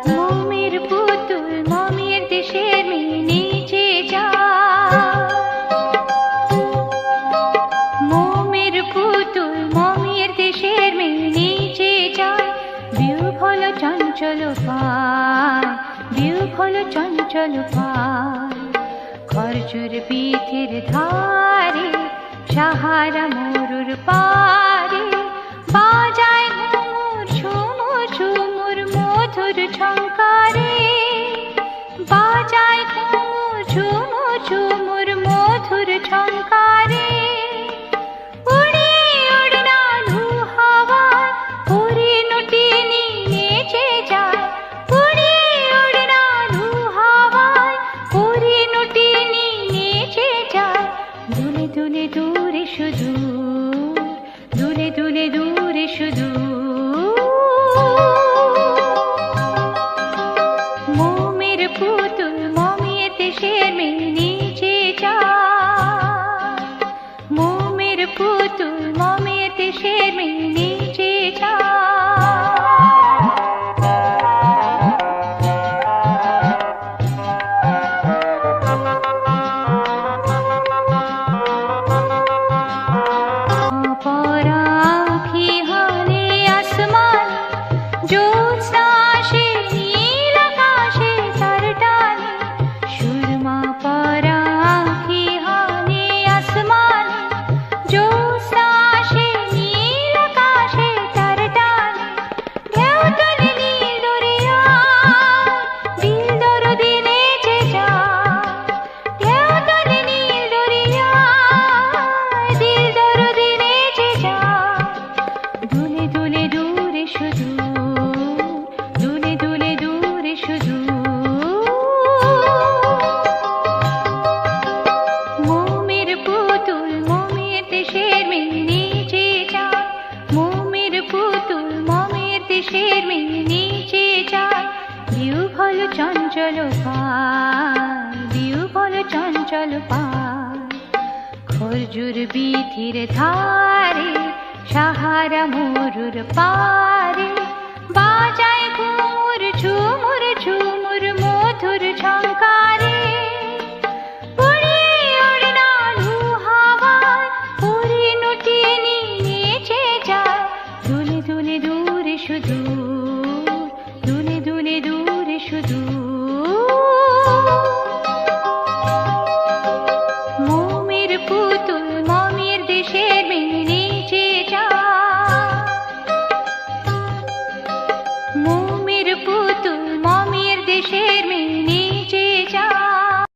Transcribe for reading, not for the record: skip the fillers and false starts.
মমের পুতুল মমের দেশের মেয়ে নিচে যায়। মমের পুতুল মমের দেশের মেয়ে নিচে যায়। বিহ্বল চঞ্চল পায়, বিহ্বল চঞ্চল পায়। খরচুর পীঠের ধারে সাহারা মরুর পারে বাজায় ঘুমুর ঝুমুর ঝুমুর মধুর ঝংকারে। বাজায় ঘুমুর ঝুমুর ঝুমুর মধুর ঝংকারে। উড়ে উড়নালু হাওয়ায় হরিণটিনি নেচে যায়। উড়ে উড়নালু হাওয়ায় হরিণটিনি নেচে যায়। দুলে দুলে দূরে সুদূর, দুলে দুলে দূরে সুদূর। মমের পুতুল মমের দেশের মেয়ে নিচে যায়। মমের পুতুল মমের দেশের মেয়ে নিচে যায়। পরাখি হলে আসমান জ্যোৎস্না আসে নীল আকাশে তার টানে। সুরমা পরাখি হলে আসমান জ্যোৎস্না আসে নীল আকাশে তার টানে। ঢেউ তুলে নীল দরিয়ায় দিল দরদে নেচে যায়। ঢেউ তুলে নীল দরিয়ায় দিল দরদে নেচে যায়। দুলে দুলে দূরে সুদূর, দুলে দুলে দূরে সুদূর। মমের পুতুল মমের দেশের মেয়ে নিচে যায়। মমের পুতুল মমের দেশের মেয়ে নিচে যায়। বিহ্বল চঞ্চল পায়, বিহ্বল চঞ্চল পায়। খরজুর বীথির ধারে সাহারা মরুর পারে